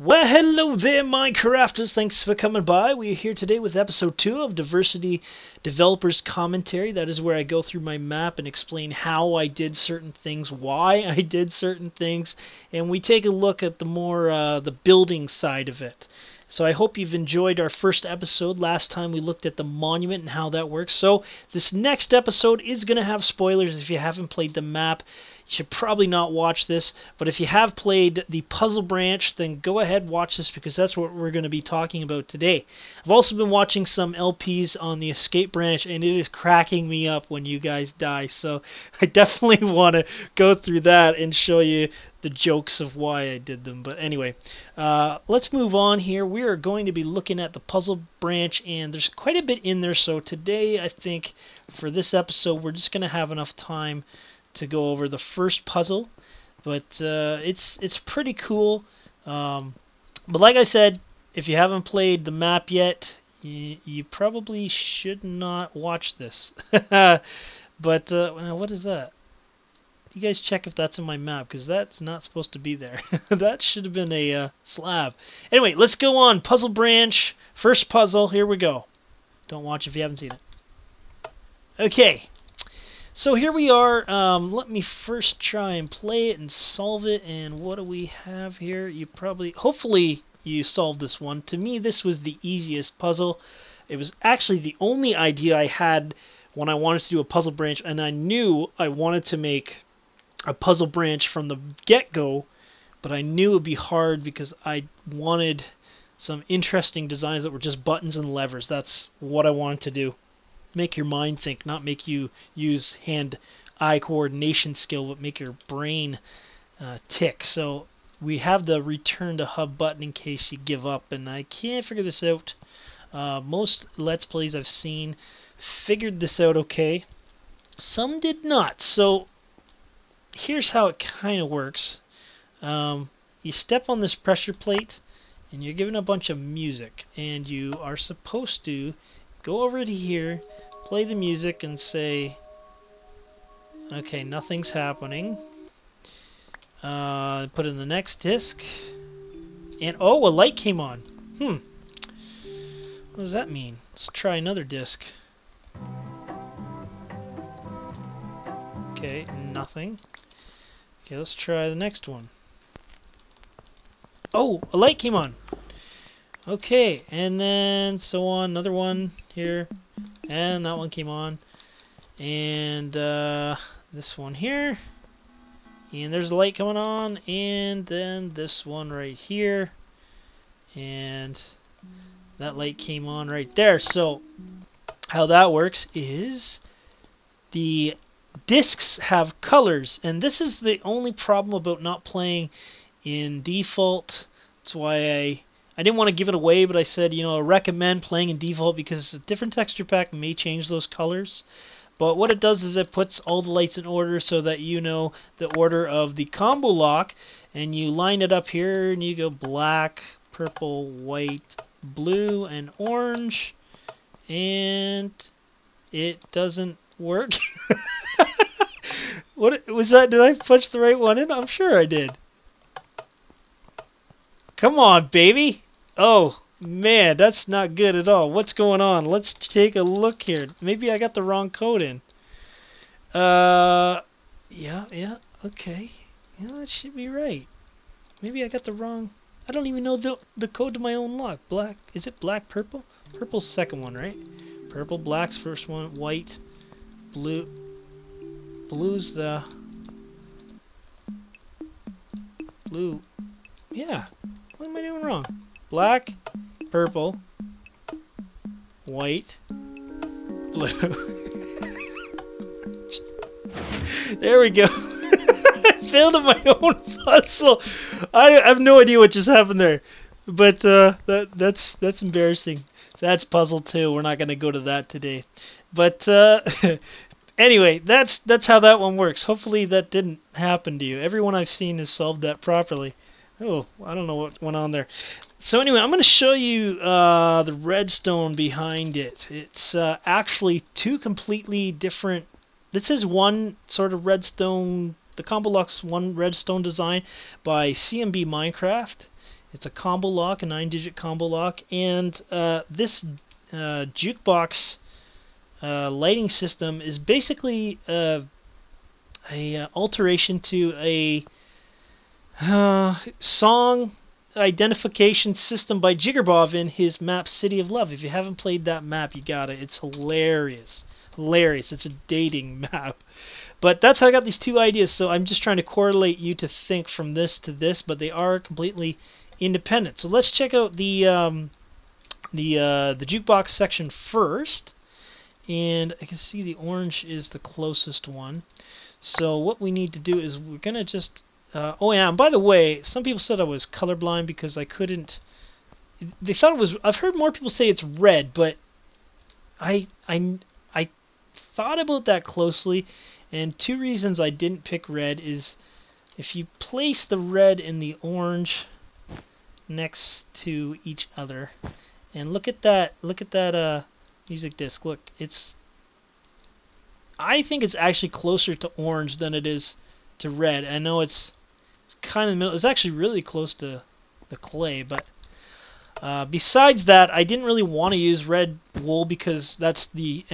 Well, hello there, Minecrafters. Thanks for coming by. We are here today with episode 2 of Diversity Developers Commentary. That is where I go through my map and explain how I did certain things, why I did certain things, and we take a look at the more the building side of it. So I hope you've enjoyed our first episode. Last time we looked at the monument and how that works. So this next episode is going to have spoilers. If you haven't played the map, you should probably not watch this. But if you have played the puzzle branch, then go ahead and watch this because that's what we're going to be talking about today. I've also been watching some LPs on the escape branch, and it is cracking me up when you guys die. So I definitely want to go through that and show you the jokes of why I did them. But anyway, let's move on here. We are going to be looking at the puzzle branch, and there's quite a bit in there. So today, I think for this episode, we're just going to have enough time to go over the first puzzle. But it's pretty cool. But like I said, if you haven't played the map yet, you probably should not watch this. But what is that? You guys check if that's in my map, because that's not supposed to be there. That should have been a slab. Anyway, let's go on. Puzzle branch. First puzzle. Here we go. Don't watch if you haven't seen it. Okay. So here we are. Let me first try and play it and solve it. And what do we have here? You probably, hopefully you solved this one. To me, this was the easiest puzzle. It was actually the only idea I had when I wanted to do a puzzle branch, and I knew I wanted to make a puzzle branch from the get-go, but I knew it would be hard because I wanted some interesting designs that were just buttons and levers. That's what I wanted to do. Make your mind think, not make you use hand-eye coordination skill, but make your brain tick. So we have the return to hub button in case you give up, and I can't figure this out. Most Let's Plays I've seen figured this out okay. Some did not. So here's how it kind of works. You step on this pressure plate, and you're given a bunch of music, and you are supposed to go over to here, play the music, and say, okay, nothing's happening. Put in the next disc, and oh, a light came on. What does that mean? Let's try another disc. Okay, nothing. Okay, let's try the next one. Oh, a light came on. Okay, and then so on, another one here, and that one came on, and this one here, and there's a light coming on, and then this one right here, and that light came on right there. So how that works is the discs have colors, and this is the only problem about not playing in default. That's why I didn't want to give it away, but I said, you know, I recommend playing in default because a different texture pack may change those colors. But what it does is it puts all the lights in order so that you know the order of the combo lock, and you line it up here, and you go black, purple, white, blue, and orange, and it doesn't work. What was that? Did I punch the right one in? I'm sure I did. Come on, baby. Oh, man, that's not good at all. What's going on? Let's take a look here. Maybe I got the wrong code in. Yeah, okay. Yeah, that should be right. Maybe I got the wrong. I don't even know the code to my own lock. Black, is it black, purple? Purple's the second one, right? Purple, black's first one, white, blue. Blue's the blue. Yeah. What am I doing wrong? Black, purple, white, blue. There we go. I failed at my own puzzle. I have no idea what just happened there. But that's embarrassing. That's puzzle 2. We're not going to go to that today. But anyway, that's how that one works. Hopefully that didn't happen to you. Everyone I've seen has solved that properly. Oh, I don't know what went on there. So anyway, I'm going to show you the redstone behind it. It's actually two completely different. This is one sort of redstone. The Combo Lock's one redstone design by CNBMinecraft, It's a combo lock, a 9-digit combo lock, and this jukebox lighting system is basically a alteration to a song identification system by Jigarbov in his map City of Love. If you haven't played that map, you got it. It's hilarious. Hilarious. It's a dating map. But that's how I got these two ideas. So I'm just trying to correlate you to think from this to this, but they are completely independent. So let's check out the jukebox section first. And I can see the orange is the closest one. So what we need to do is we're going to just... oh yeah, and by the way, some people said I was colorblind because I couldn't... They thought it was... I've heard more people say it's red, but I thought about that closely, and two reasons I didn't pick red is if you place the red and the orange next to each other, and look at that music disc. Look, I think it's actually closer to orange than it is to red. I know it's kind of in the middle. It's actually really close to the clay, but besides that, I didn't really want to use red wool because that's the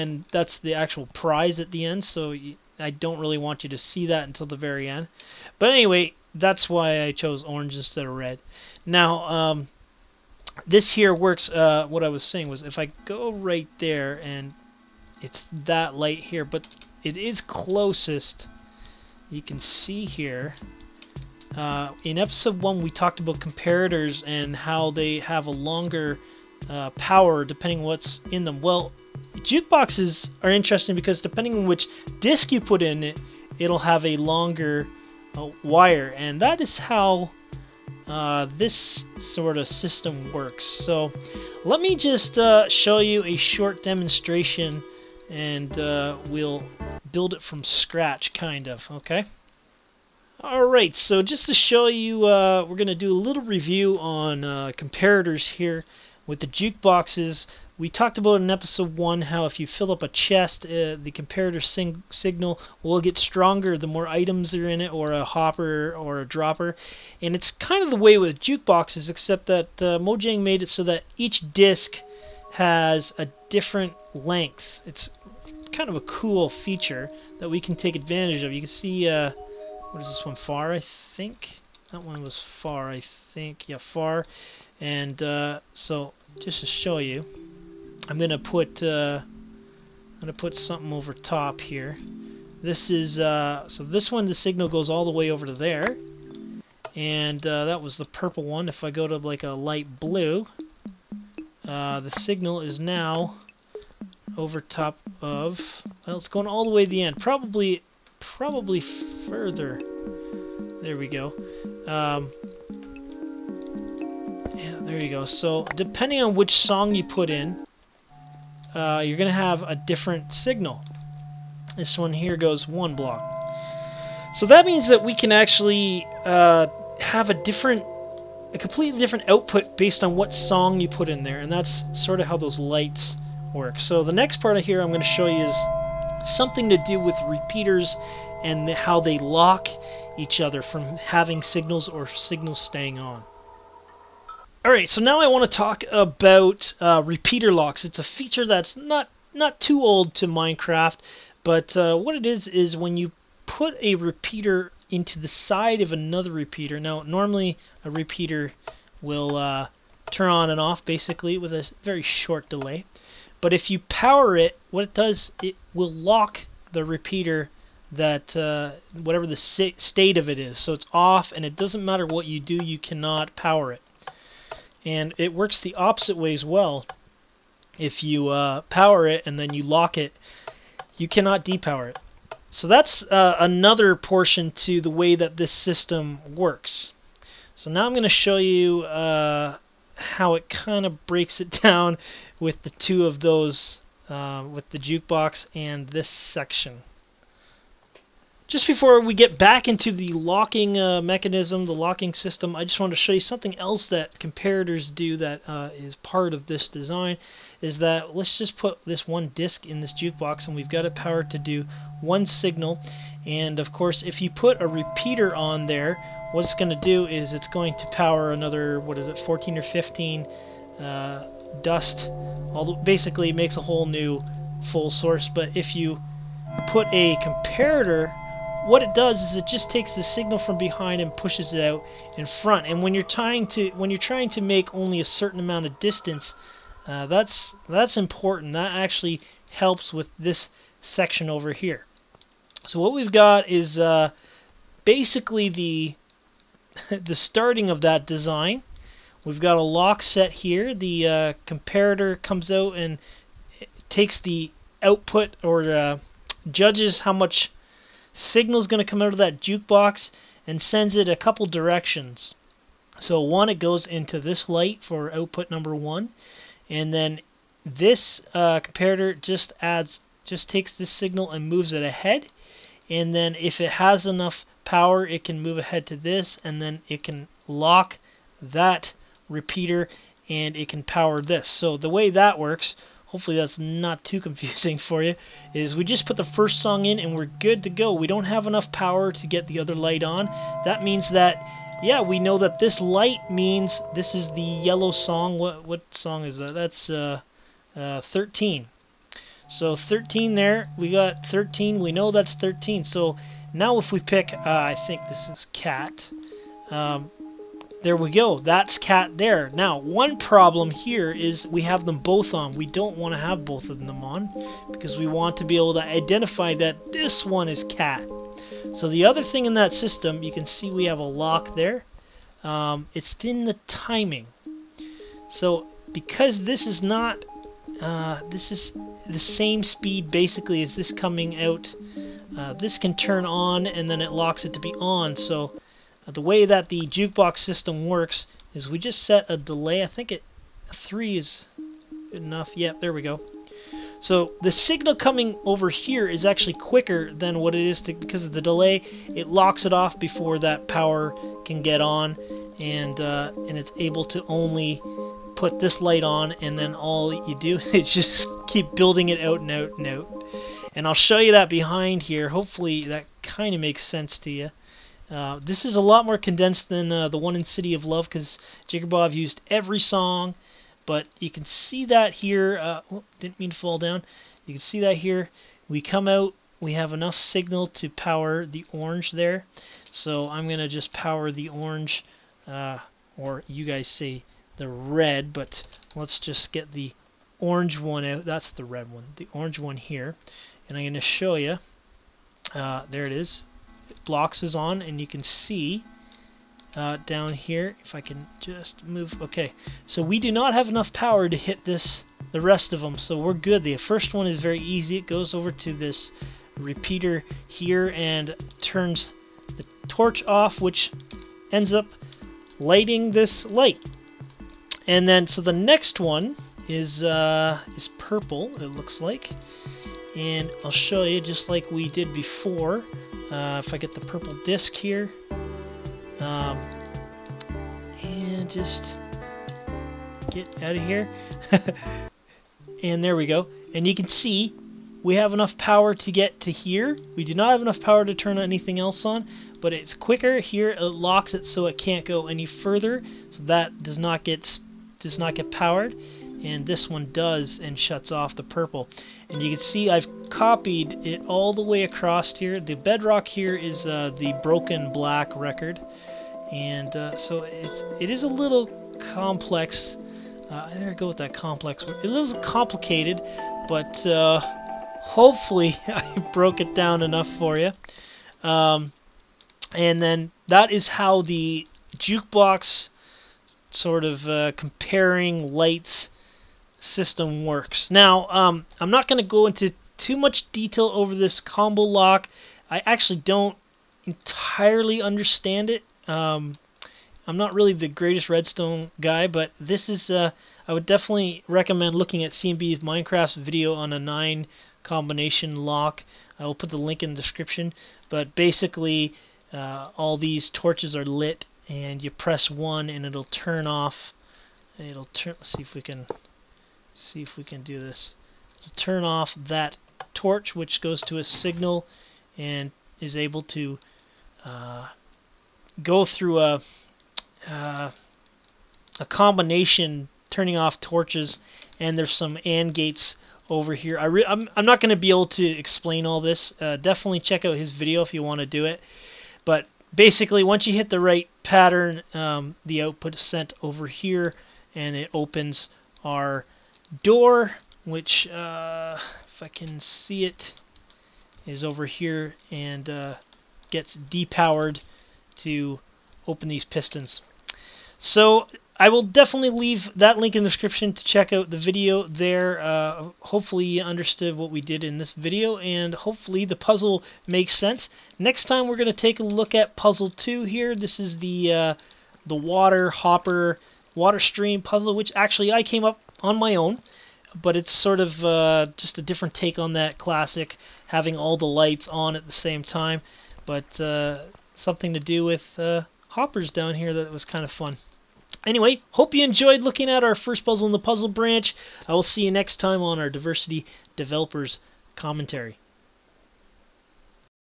actual prize at the end, so I don't really want you to see that until the very end. But anyway, that's why I chose orange instead of red. Now, this here works. What I was saying was if I go right there, and it's that light here, but it is closest. You can see here. In episode 1, we talked about comparators and how they have a longer power depending on what's in them. Well, jukeboxes are interesting because depending on which disc you put in it, it'll have a longer wire, and that is how this sort of system works. So let me just show you a short demonstration, and we'll build it from scratch, kind of, okay? Alright, so just to show you, we're going to do a little review on comparators here with the jukeboxes. We talked about in episode 1 how if you fill up a chest, the comparator signal will get stronger the more items are in it, or a hopper or a dropper. And it's kind of the way with jukeboxes, except that Mojang made it so that each disc has a different length. It's kind of a cool feature that we can take advantage of. You can see... what is this one? Far, I think. That one was far, I think. Yeah, far. And so, just to show you, I'm gonna put something over top here. This is so this one, the signal goes all the way over to there, and that was the purple one. If I go to like a light blue, the signal is now over top of. Well, it's going all the way to the end. Probably further. There we go. Yeah, there you go. So depending on which song you put in, you're gonna have a different signal. This one here goes 1 block. So that means that we can actually have a completely different output based on what song you put in there, and that's sort of how those lights work. So the next part of here I'm going to show you is something to do with repeaters and how they lock each other from having signals or signals staying on. Alright, so now I want to talk about repeater locks. It's a feature that's not too old to Minecraft, but what it is when you put a repeater into the side of another repeater. Now, normally a repeater will turn on and off basically with a very short delay. But if you power it, what it does, it will lock the repeater that whatever the state of it is. So it's off, and it doesn't matter what you do, you cannot power it. And it works the opposite way as well. If you power it and then you lock it, you cannot depower it. So that's another portion to the way that this system works. So now I'm going to show you how it kind of breaks it down with the two of those, with the jukebox and this section. Just before we get back into the locking mechanism, the locking system, I just want to show you something else that comparators do that is part of this design, is that let's just put this one disc in this jukebox, and we've got it powered to do one signal. And of course, if you put a repeater on there, what it's going to do is it's going to power another, what is it, 14 or 15 dust. Basically it makes a whole new full source. But if you put a comparator, what it does is it just takes the signal from behind and pushes it out in front. And when you're trying to make only a certain amount of distance, that's important. That actually helps with this section over here. So what we've got is basically the starting of that design. We've got a lock set here. The comparator comes out and takes the output, or judges how much signal is going to come out of that jukebox, and sends it a couple directions. So one, it goes into this light for output number 1, and then this comparator just takes this signal and moves it ahead. And then if it has enough power, it can move ahead to this, and then it can lock that repeater and it can power this. So the way that works, hopefully that's not too confusing for you, is we just put the first song in and we're good to go. We don't have enough power to get the other light on. That means that, yeah, we know that this light means this is the yellow song. What song is that? That's 13. So 13 there, we got 13, we know that's 13. So now if we pick, I think this is cat, there we go, that's cat there. Now one problem here is we have them both on. We don't want to have both of them on because we want to be able to identify that this one is cat. So the other thing in that system, you can see we have a lock there. It's in the timing. So because this is not this is the same speed basically as this coming out, this can turn on and then it locks it to be on. So the way that the jukebox system works is we just set a delay. I think 3 is good enough. Yep, there we go. So the signal coming over here is actually quicker than what it is because of the delay. It locks it off before that power can get on, and it's able to only put this light on, and then all you do is just keep building it out and out and out. And I'll show you that behind here. Hopefully that kind of makes sense to you. This is a lot more condensed than the one in City of Love, because Jigarbov used every song, but you can see that here. Oh, didn't mean to fall down. You can see that here. We come out, we have enough signal to power the orange there. So I'm going to just power the orange, or you guys say the red, but let's just get the orange one out. That's the red one, the orange one here. And I'm going to show you. There it is. Blocks is on, and you can see down here, if I can just move. Okay, so we do not have enough power to hit the rest of them, so we're good. The first one is very easy. It goes over to this repeater here and turns the torch off, which ends up lighting this light. And then so the next one is purple, it looks like, and I'll show you just like we did before. If I get the purple disc here, and just get out of here, and there we go. And you can see we have enough power to get to here. We do not have enough power to turn anything else on, but it's quicker here. It locks it so it can't go any further, so that does not get powered. And this one does, and shuts off the purple. And you can see I've copied it all the way across here. The bedrock here is the broken black record, and so it is a little complex. There I go with that complex. It is complicated, but hopefully I broke it down enough for you. And then that is how the jukebox sort of comparing lights system works. Now, I'm not going to go into too much detail over this combo lock. I actually don't entirely understand it. I'm not really the greatest redstone guy, but this is, I would definitely recommend looking at CNBMinecraft's video on a 9 combination lock. I will put the link in the description, but basically all these torches are lit, and you press 1 and it'll turn off. It'll turn, let's see if we can do this. It'll turn off that torch, which goes to a signal and is able to go through a combination turning off torches, and there's some AND gates over here. I'm not going to be able to explain all this. Definitely check out his video if you want to do it. But basically, once you hit the right pattern, the output is sent over here, and it opens our door, which, if I can see it, is over here, and gets depowered to open these pistons. So I will definitely leave that link in the description to check out the video there. Hopefully you understood what we did in this video, and hopefully the puzzle makes sense. Next time we're going to take a look at puzzle 2 here. This is the water hopper water stream puzzle, which actually I came up on my own, but it's sort of just a different take on that classic, having all the lights on at the same time, but something to do with hoppers down here that was kind of fun. Anyway, hope you enjoyed looking at our first puzzle in the puzzle branch. I will see you next time on our Diversity Developers Commentary.